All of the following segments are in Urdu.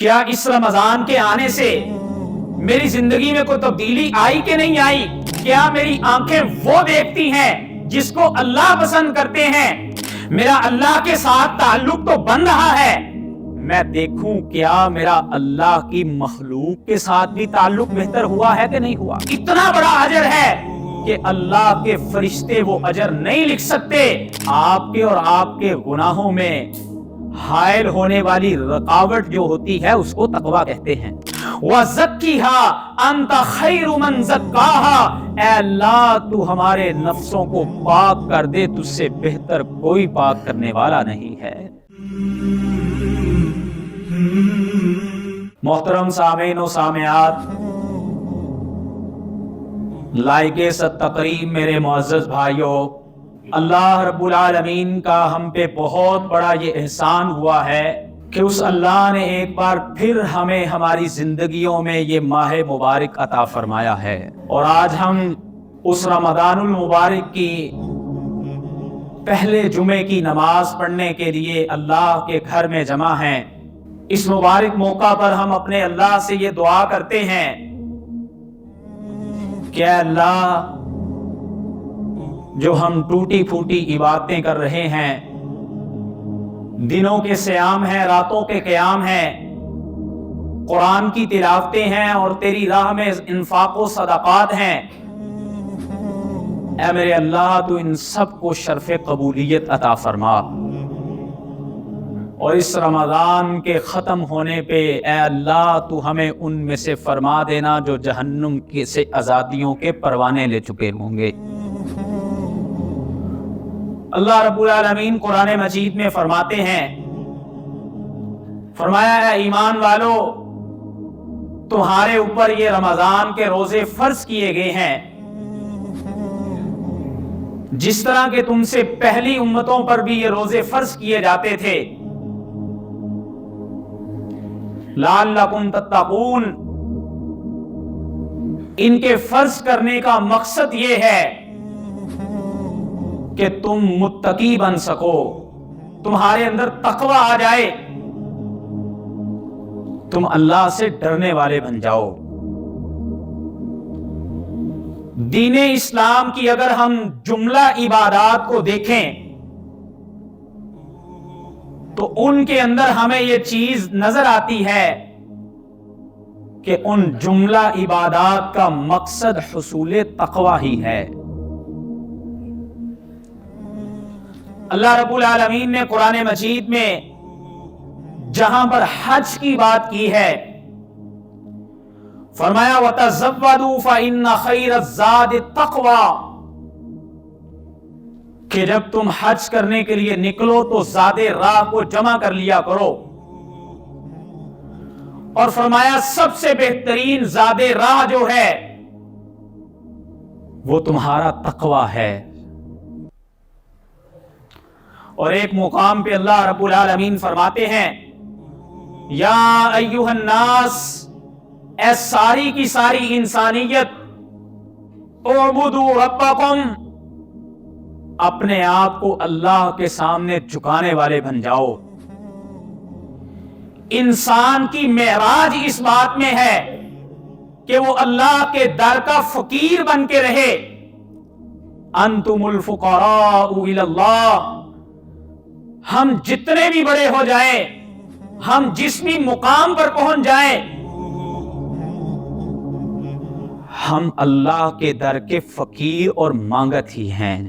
کیا اس رمضان کے آنے سے میری زندگی میں کوئی تبدیلی آئی کہ نہیں آئی؟ کیا میری آنکھیں وہ دیکھتی ہیں جس کو اللہ پسند کرتے ہیں؟ میرا اللہ کے ساتھ تعلق تو بن رہا ہے، میں دیکھوں کیا میرا اللہ کی مخلوق کے ساتھ بھی تعلق بہتر ہوا ہے کہ نہیں ہوا۔ اتنا بڑا اجر ہے کہ اللہ کے فرشتے وہ اجر نہیں لکھ سکتے۔ آپ کے اور آپ کے گناہوں میں حائل ہونے والی رکاوٹ جو ہوتی ہے اس کو تقویٰ کہتے ہیں۔ وَزَكِّهَا أَنْتَ خَيْرُ مَنْ زَكَّاهَا، اے اللہ تو ہمارے نفسوں کو پاک کر دے، تجھ سے بہتر کوئی پاک کرنے والا نہیں ہے۔ محترم سامعین و سامعات، لائق تقریب میرے معزز بھائیوں، اللہ رب العالمین کا ہم پہ بہت بڑا یہ احسان ہوا ہے کہ اس اللہ نے ایک بار پھر ہمیں ہماری زندگیوں میں یہ ماہ مبارک عطا فرمایا ہے، اور آج ہم اس رمضان المبارک کی پہلے جمعے کی نماز پڑھنے کے لیے اللہ کے گھر میں جمع ہیں۔ اس مبارک موقع پر ہم اپنے اللہ سے یہ دعا کرتے ہیں کہ اے اللہ، جو ہم ٹوٹی پھوٹی عبادتیں کر رہے ہیں، دنوں کے صیام ہیں، راتوں کے قیام ہیں، قرآن کی تلاوتیں ہیں اور تیری راہ میں انفاق و صدقات ہیں، اے میرے اللہ تو ان سب کو شرف قبولیت عطا فرما، اور اس رمضان کے ختم ہونے پہ اے اللہ تو ہمیں ان میں سے فرما دینا جو جہنم سے آزادیوں کے پروانے لے چکے ہوں گے۔ اللہ رب العالمین قرآن مجید میں فرماتے ہیں، فرمایا ہے ایمان والو، تمہارے اوپر یہ رمضان کے روزے فرض کیے گئے ہیں جس طرح کہ تم سے پہلی امتوں پر بھی یہ روزے فرض کیے جاتے تھے، لعلکم تتقون۔ ان کے فرض کرنے کا مقصد یہ ہے کہ تم متقی بن سکو، تمہارے اندر تقوی آ جائے، تم اللہ سے ڈرنے والے بن جاؤ۔ دین اسلام کی اگر ہم جملہ عبادات کو دیکھیں تو ان کے اندر ہمیں یہ چیز نظر آتی ہے کہ ان جملہ عبادات کا مقصد حصول تقوی ہی ہے۔ اللہ رب العالمین نے قرآن مجید میں جہاں پر حج کی بات کی ہے، فرمایا وَتَزَوَّدُوا فَإِنَّ خَيْرَ الزَّادِ التَّقْوَىٰ، کہ جب تم حج کرنے کے لیے نکلو تو زاد راہ کو جمع کر لیا کرو، اور فرمایا سب سے بہترین زاد راہ جو ہے وہ تمہارا تقوی ہے۔ اور ایک مقام پہ اللہ رب العالمین فرماتے ہیں، یا ایھا الناس، اے ساری کی ساری انسانیت، اعبدوا ربکم، اپنے آپ کو اللہ کے سامنے جھکانے والے بن جاؤ۔ انسان کی معراج اس بات میں ہے کہ وہ اللہ کے در کا فقیر بن کے رہے۔ انتم الفقراء الی اللہ، ہم جتنے بھی بڑے ہو جائیں، ہم جس بھی مقام پر پہنچ جائیں، ہم اللہ کے در کے فقیر اور مانگت ہی ہیں۔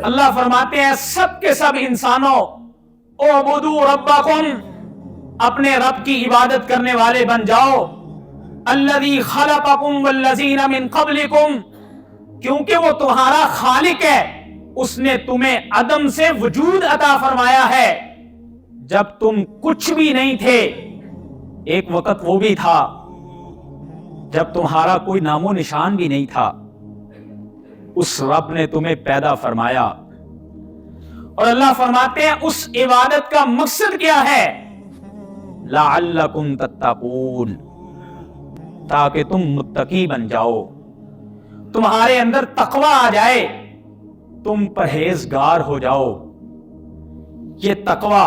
اللہ فرماتے ہیں سب کے سب انسانوں، اعبدوا ربکم، اپنے رب کی عبادت کرنے والے بن جاؤ، الذی خلقکم والذین من قبلکم، کیونکہ وہ تمہارا خالق ہے، اس نے تمہیں عدم سے وجود عطا فرمایا ہے، جب تم کچھ بھی نہیں تھے۔ ایک وقت وہ بھی تھا جب تمہارا کوئی نام و نشان بھی نہیں تھا، اس رب نے تمہیں پیدا فرمایا۔ اور اللہ فرماتے ہیں اس عبادت کا مقصد کیا ہے؟ لعلکم تتقون، تاکہ تم متقی بن جاؤ، تمہارے اندر تقوی آ جائے، تم پرہیزگار ہو جاؤ۔ یہ تقوی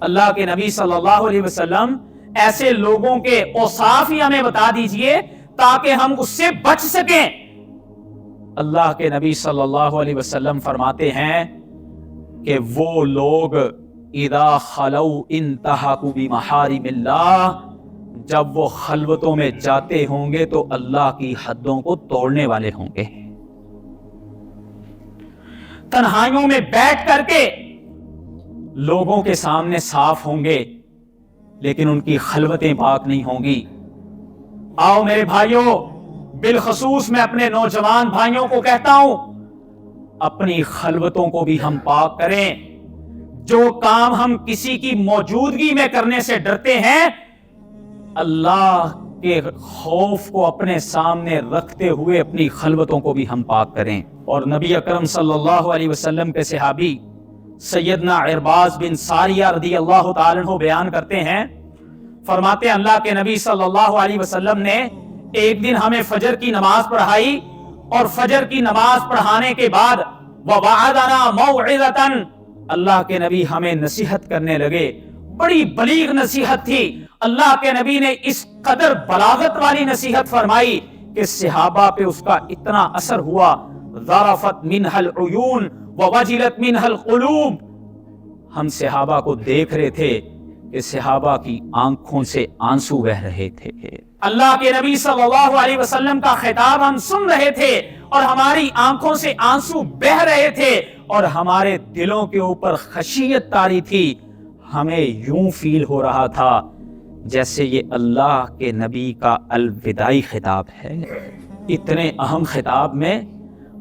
اللہ کے نبی صلی اللہ علیہ وسلم ایسے لوگوں کے اوصاف ہی ہمیں بتا دیجئے تاکہ ہم اس سے بچ سکیں۔ اللہ کے نبی صلی اللہ علیہ وسلم فرماتے ہیں کہ وہ لوگ اذا خلو انتہکوا بمحارم اللہ، جب وہ خلوتوں میں جاتے ہوں گے تو اللہ کی حدوں کو توڑنے والے ہوں گے۔ تنہائیوں میں بیٹھ کر کے لوگوں کے سامنے صاف ہوں گے لیکن ان کی خلوتیں پاک نہیں ہوں گی۔ آؤ میرے بھائیوں، بالخصوص میں اپنے نوجوان بھائیوں کو کہتا ہوں، اپنی خلوتوں کو بھی ہم پاک کریں۔ جو کام ہم کسی کی موجودگی میں کرنے سے ڈرتے ہیں، اللہ کے خوف کو اپنے سامنے رکھتے ہوئے اپنی خلوتوں کو بھی ہم پاک کریں۔ اور نبی اکرم صلی اللہ علیہ وسلم کے صحابی سیدنا عرباض بن ساریہ رضی اللہ تعالیٰ عنہ بیان کرتے ہیں، فرماتے ہیں اللہ کے نبی صلی اللہ علیہ وسلم نے ایک دن ہمیں فجر کی نماز پڑھائی، اور فجر کی نماز پڑھانے کے بعد وَوَعَدَنَا مَوْعِظَةً، اللہ کے نبی ہمیں نصیحت کرنے لگے۔ بڑی بلیغ نصیحت تھی۔ اللہ کے نبی نے اس قدر بلاغت والی نصیحت فرمائی کہ صحابہ پہ اس کا اتنا اثر ہوا، ذرفت منها العیون ووجلت منها القلوب، ہم صحابہ کو دیکھ رہے تھے کہ صحابہ کی آنکھوں سے آنسو بہ رہے تھے۔ اللہ کے نبی صلی اللہ علیہ وسلم کا خطاب ہم سن رہے تھے اور ہماری آنکھوں سے آنسو بہ رہے تھے اور ہمارے دلوں کے اوپر خشیت طاری تھی۔ ہمیں یوں فیل ہو رہا تھا جیسے یہ اللہ کے نبی کا الوداعی خطاب ہے۔ اتنے اہم خطاب میں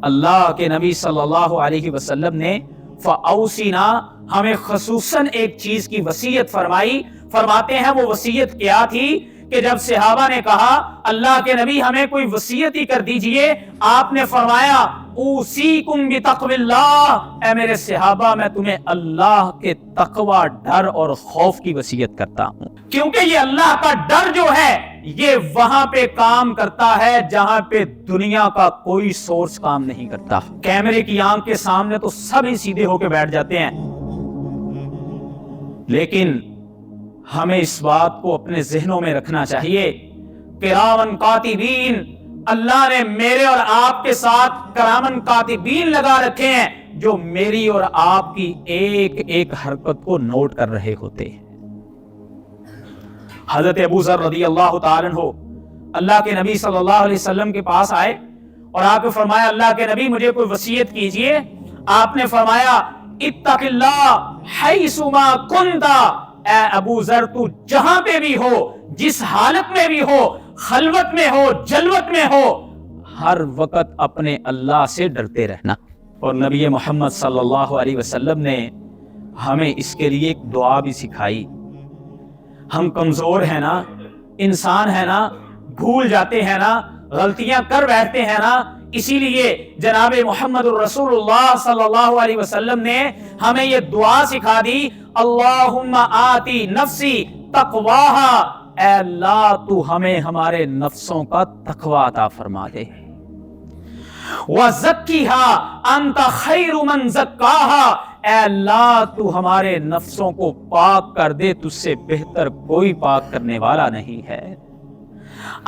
اللہ کے نبی صلی اللہ علیہ وسلم نے فَأَوْصِنَا، ہمیں خصوصاً ایک چیز کی وصیت فرمائی۔ فرماتے ہیں وہ وصیت کیا تھی کہ جب صحابہ نے کہا اللہ کے نبی ہمیں کوئی وصیت ہی کر دیجئے، آپ نے فرمایا اوصیکم بتقوی اللہ، اے میرے صحابہ میں تمہیں اللہ کے تقوی، ڈر اور خوف کی وصیت کرتا ہوں، کیونکہ یہ اللہ کا ڈر جو ہے یہ وہاں پہ کام کرتا ہے جہاں پہ دنیا کا کوئی سورس کام نہیں کرتا۔ کیمرے کی آنکھ کے سامنے تو سب ہی سیدھے ہو کے بیٹھ جاتے ہیں، لیکن ہمیں اس بات کو اپنے ذہنوں میں رکھنا چاہیے، کرامن کاتبین، اللہ نے میرے اور آپ کے ساتھ کرامن کاتبین لگا رکھے ہیں جو میری اور آپ کی ایک ایک حرکت کو نوٹ کر رہے ہوتے ہیں۔ حضرت ابو ذر رضی اللہ تعالیٰ عنہ اللہ کے نبی صلی اللہ علیہ وسلم کے پاس آئے اور آپ نے فرمایا اللہ کے نبی مجھے کوئی وصیت کیجئے۔ آپ نے فرمایا اتق اللہ حیث ما کنت، اے ابو ذر تو جہاں پہ بھی ہو، جس حالت میں بھی ہو، خلوت میں ہو، جلوت میں ہو، ہر وقت اپنے اللہ سے ڈرتے رہنا۔ اور نبی محمد صلی اللہ علیہ وسلم نے ہمیں اس کے لیے ایک دعا بھی سکھائی۔ ہم کمزور ہیں نا، انسان ہے نا، بھول جاتے ہیں نا، غلطیاں کر بیٹھتے ہیں نا، اسی لیے جناب محمد الرسول اللہ صلی اللہ علیہ وسلم نے ہمیں یہ دعا سکھا دی، اللہم آتی نفسی تقواہا، اے اللہ تو ہمیں ہمارے نفسوں کا تقوی عطا فرما دے، وَزَكِّهَا أَنْتَ خَيْرُ مَنْ زَكَّاهَا، اے اللہ تو ہمارے نفسوں کو پاک کر دے، تجھ سے بہتر کوئی پاک کرنے والا نہیں ہے،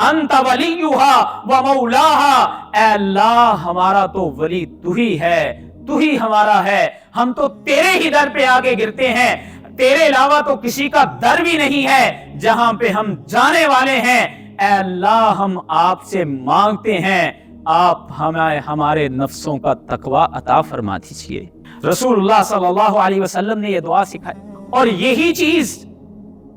انت ولیھا ومولاھا، اے اللہ ہمارا تو ولی تو ہی ہے، تو ہی ہمارا ہے، ہم تو تیرے ہی در پہ آگے گرتے ہیں، تیرے علاوہ تو کسی کا در بھی نہیں ہے جہاں پہ ہم جانے والے ہیں، اے اللہ ہم آپ سے مانگتے ہیں آپ ہمیں ہمارے نفسوں کا تقوی عطا فرما دیجیے۔ رسول اللہ صلی اللہ علیہ وسلم نے یہ دعا سکھائی، اور یہی چیز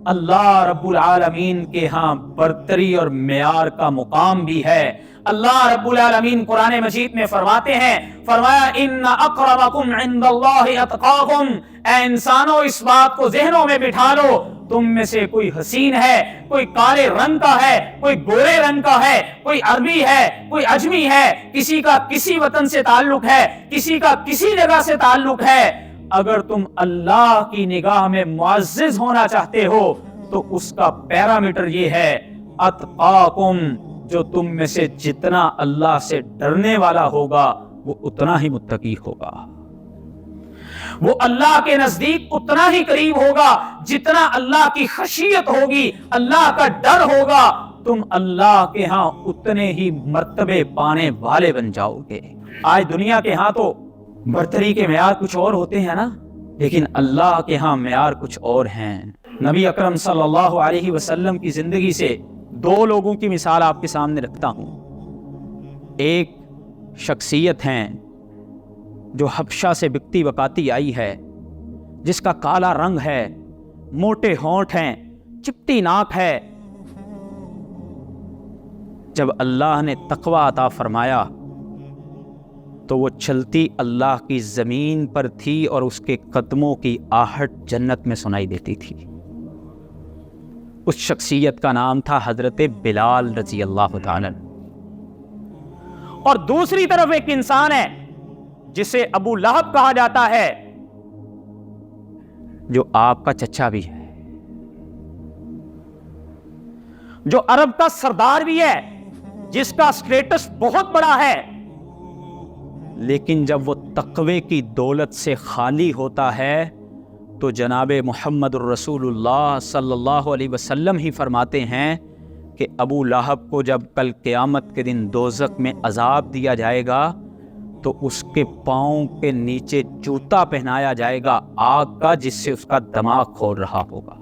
اللہ رب العالمین کے ہاں برتری اور معیار کا مقام بھی ہے۔ اللہ رب العالمین قرآن مجید میں فرماتے ہیں، فرمایا ان اقربکم عند اللہ اتقاکم، اے انسانوں اس بات کو ذہنوں میں بٹھا لو، تم میں سے کوئی حسین ہے، کوئی کالے رنگ کا ہے، کوئی گورے رنگ کا ہے، کوئی عربی ہے، کوئی عجمی ہے، کسی کا کسی وطن سے تعلق ہے، کسی کا کسی جگہ سے تعلق ہے، اگر تم اللہ کی نگاہ میں معزز ہونا چاہتے ہو تو اس کا پیرامیٹر یہ ہے اتقاکم، جو تم میں سے جتنا اللہ سے ڈرنے والا ہوگا وہ اتنا ہی متقی ہوگا۔ وہ اللہ کے نزدیک اتنا ہی قریب ہوگا جتنا اللہ کی خشیت ہوگی، اللہ کا ڈر ہوگا، تم اللہ کے ہاں اتنے ہی مرتبے پانے والے بن جاؤ گے۔ آج دنیا کے ہاں تو برتری کے معیار کچھ اور ہوتے ہیں نا، لیکن اللہ کے ہاں معیار کچھ اور ہیں۔ نبی اکرم صلی اللہ علیہ وسلم کی زندگی سے دو لوگوں کی مثال آپ کے سامنے رکھتا ہوں۔ ایک شخصیت ہیں جو حبشہ سے بکتی بکاتی آئی ہے، جس کا کالا رنگ ہے، موٹے ہونٹ ہیں، چپٹی ناک ہے۔ جب اللہ نے تقوی عطا فرمایا تو وہ چلتی اللہ کی زمین پر تھی اور اس کے قدموں کی آہٹ جنت میں سنائی دیتی تھی۔ اس شخصیت کا نام تھا حضرت بلال رضی اللہ تعالی۔ اور دوسری طرف ایک انسان ہے جسے ابو لہب کہا جاتا ہے، جو آپ کا چچا بھی ہے، جو عرب کا سردار بھی ہے، جس کا سٹیٹس بہت بڑا ہے، لیکن جب وہ تقوی کی دولت سے خالی ہوتا ہے تو جناب محمد الرسول اللہ صلی اللہ علیہ وسلم ہی فرماتے ہیں کہ ابو لہب کو جب کل قیامت کے دن دوزخ میں عذاب دیا جائے گا تو اس کے پاؤں کے نیچے جوتا پہنایا جائے گا آگ کا، جس سے اس کا دماغ کھول رہا ہوگا۔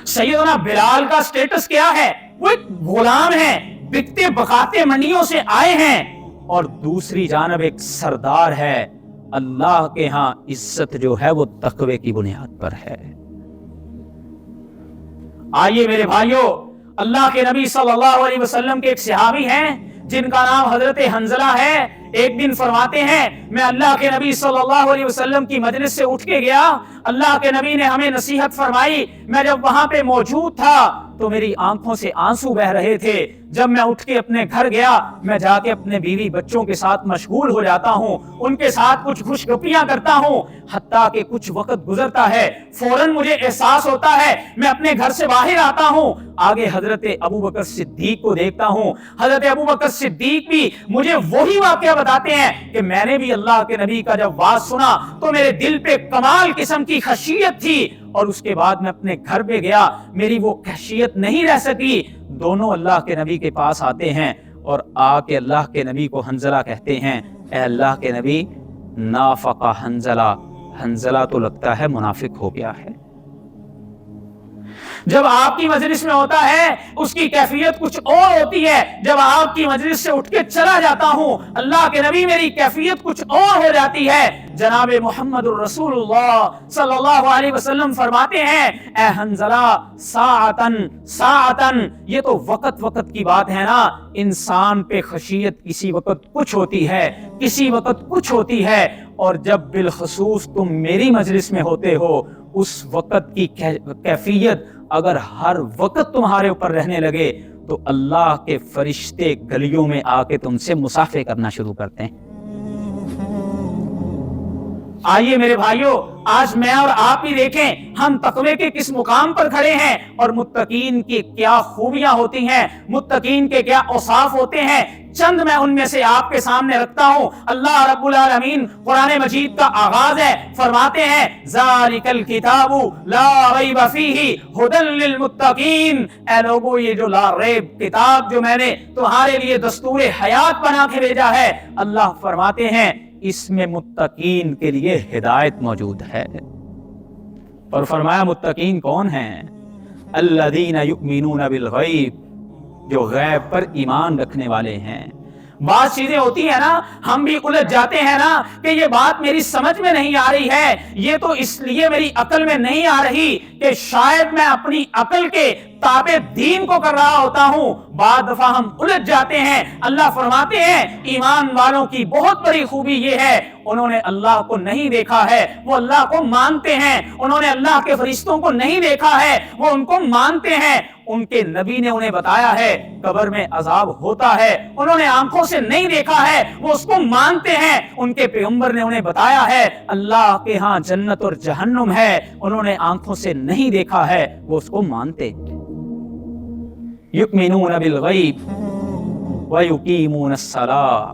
سیدنا بلال کا سٹیٹس کیا ہے؟ وہ ایک غلام ہے، بکتے بکاتے منڈیوں سے آئے ہیں، اور دوسری جانب ایک سردار ہے۔ اللہ کے ہاں عزت جو ہے وہ تقوی کی بنیاد پر ہے۔ آئیے میرے بھائیوں، اللہ کے نبی صلی اللہ علیہ وسلم کے ایک صحابی ہیں جن کا نام حضرت حنظلہ ہے۔ ایک دن فرماتے ہیں میں اللہ کے نبی صلی اللہ علیہ وسلم کی مجلس سے اٹھ کے گیا، اللہ کے نبی نے ہمیں نصیحت فرمائی، میں جب وہاں پہ موجود تھا تو میری آنکھوں سے آنسو بہ رہے تھے۔ جب میں اٹھ کے اپنے گھر گیا، میں جا کے اپنے بیوی بچوں کے ساتھ مشغول ہو جاتا ہوں، ان کے ساتھ کچھ خوش گپیاں کرتا ہوں، حتیٰ کہ کچھ وقت گزرتا ہے، فوراً مجھے احساس ہوتا ہے، میں اپنے گھر سے باہر آتا ہوں، آگے حضرت ابو بکر صدیق کو دیکھتا ہوں۔ حضرت ابو بکر صدیق بھی مجھے وہی واقعہ بتاتے ہیں کہ میں نے بھی اللہ کے نبی کا جب واز سنا تو میرے دل پہ کمال قسم کی خشیت تھی، اور اس کے بعد میں اپنے گھر پہ گیا، میری وہ خشیت نہیں رہ سکی۔ دونوں اللہ کے نبی کے پاس آتے ہیں اور آ کے اللہ کے نبی کو حنظلہ کہتے ہیں، اے اللہ کے نبی، نافق حنظلہ، حنظلہ تو لگتا ہے منافق ہو گیا ہے۔ جب آپ کی مجلس میں ہوتا ہے اس کی کیفیت کچھ اور ہوتی ہے، جب آپ کی مجلس سے اٹھ کے چلا جاتا ہوں اللہ کے نبی میری کیفیت کچھ اور ہو جاتی ہے۔ جناب محمد الرسول اللہ صلی اللہ علیہ وسلم فرماتے ہیں، اے حنظلہ ساعتن ساعتن، یہ تو وقت وقت کی بات ہے نا، انسان پہ خشیت کسی وقت کچھ ہوتی ہے، کسی وقت کچھ ہوتی ہے، اور جب بالخصوص تم میری مجلس میں ہوتے ہو اس وقت کی کیفیت اگر ہر وقت تمہارے اوپر رہنے لگے تو اللہ کے فرشتے گلیوں میں آ کے تم سے مصافحہ کرنا شروع کرتے ہیں۔ آئیے میرے بھائیوں، آج میں اور آپ ہی دیکھیں ہم تقوی کے کس مقام پر کھڑے ہیں اور متقین کی کیا خوبیاں ہوتی ہیں، متقین کے کیا اوصاف ہوتے ہیں۔ چند میں ان میں سے آپ کے سامنے رکھتا ہوں۔ اللہ رب العالمین قرآن مجید کا آغاز ہے، فرماتے ہیں ذالک الکتاب لا ریب فیہ ھدی للمتقین، اے لوگو یہ جو لا ریب کتاب جو میں نے تمہارے لیے دستور حیات بنا کے بھیجا ہے، اللہ فرماتے ہیں اس میں متقین کے لیے ہدایت موجود ہے۔ اور فرمایا متقین کون ہیں؟ الذین یؤمنون بالغیب، جو غیب پر ایمان رکھنے والے ہیں۔ بعض چیزیں ہوتی ہیں نا، ہم بھی الجھ جاتے ہیں نا کہ یہ بات میری سمجھ میں نہیں آ رہی ہے، یہ تو اس لیے میری عقل میں نہیں آ رہی کہ شاید میں اپنی عقل کے تابع دین کو کر رہا ہوتا ہوں۔ بعض دفعہ ہم الجھ جاتے ہیں۔ اللہ فرماتے ہیں ایمان والوں کی بہت بڑی خوبی یہ ہے انہوں نے اللہ کو نہیں دیکھا ہے، وہ اللہ کو مانتے ہیں۔ انہوں نے اللہ کے فرشتوں کو نہیں دیکھا ہے، وہ ان کو مانتے ہیں۔ ان کے نبی نے انہیں بتایا ہے قبر میں عذاب ہوتا ہے، انہوں نے آنکھوں سے نہیں دیکھا ہے، وہ اس کو مانتے ہیں۔ ان کے پیغمبر نے انہیں بتایا ہے اللہ کے ہاں جنت اور جہنم ہے، انہوں نے آنکھوں سے نہیں دیکھا ہے، وہ اس کو مانتے۔ یؤمنون بالغیب ویقیمون الصلاۃ،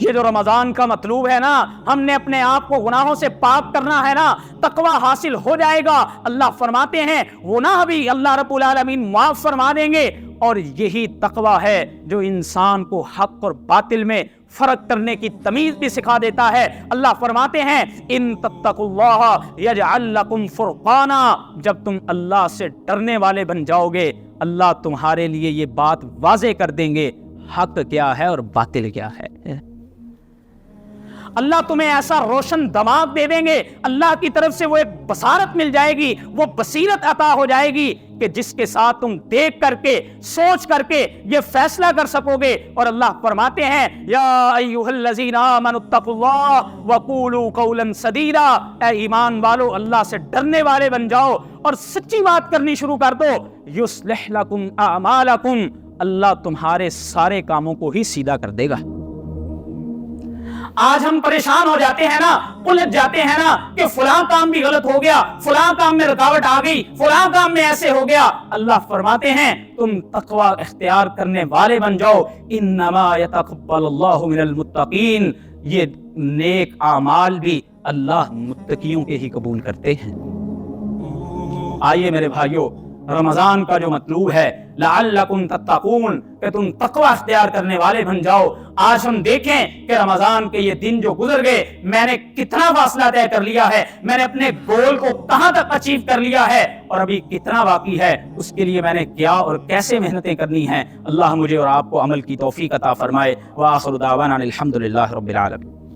یہ جو رمضان کا مطلوب ہے نا، ہم نے اپنے آپ کو گناہوں سے پاک کرنا ہے نا، تقوی حاصل ہو جائے گا۔ اللہ فرماتے ہیں گناہ بھی اللہ رب العالمین معاف فرما دیں گے، اور یہی تقوی ہے جو انسان کو حق اور باطل میں فرق کرنے کی تمیز بھی سکھا دیتا ہے۔ اللہ فرماتے ہیں ان تتقوا اللہ یجعل لکم فرقانا، جب تم اللہ سے ڈرنے والے بن جاؤ گے، اللہ تمہارے لیے یہ بات واضح کر دیں گے حق کیا ہے اور باطل کیا ہے۔ اللہ تمہیں ایسا روشن دماغ دے دیں گے، اللہ کی طرف سے وہ ایک بصارت مل جائے گی، وہ بصیرت عطا ہو جائے گی کہ جس کے ساتھ تم دیکھ کر کے، سوچ کر کے یہ فیصلہ کر سکو گے۔ اور اللہ فرماتے ہیں یا ایھا الذین آمنوا اتقوا اللہ وقولوا قولا سدیدا، اے ایمان والو اللہ سے ڈرنے والے بن جاؤ اور سچی بات کرنی شروع کر دو۔ یصلح لکم اعمالکم، اللہ تمہارے سارے کاموں کو ہی سیدھا کر دے گا۔ آج ہم پریشان ہو جاتے ہیں نا، الجھ جاتے ہیں نا کہ فلاں کام بھی غلط ہو گیا، فلاں کام میں رکاوٹ آ گئی، فلاں کام میں ایسے ہو گیا۔ اللہ فرماتے ہیں تم تقوی اختیار کرنے والے بن جاؤ، انما یتقبل اللہ من المتقین، یہ نیک اعمال بھی اللہ متقیوں کے ہی قبول کرتے ہیں۔ آئیے میرے بھائیو، رمضان کا جو مطلوب ہے لعلکم تتقون، کہ تم تقوی اختیار کرنے والے بن جاؤ۔ آج ہم دیکھیں کہ رمضان کے یہ دن جو گزر گئے، میں نے کتنا فاصلہ طے کر لیا ہے، میں نے اپنے گول کو کہاں تک اچیو کر لیا ہے، اور ابھی کتنا باقی ہے، اس کے لیے میں نے کیا اور کیسے محنتیں کرنی ہیں۔ اللہ مجھے اور آپ کو عمل کی توفیق عطا فرمائے۔ وآخر دعوانا الحمدللہ رب العالمین۔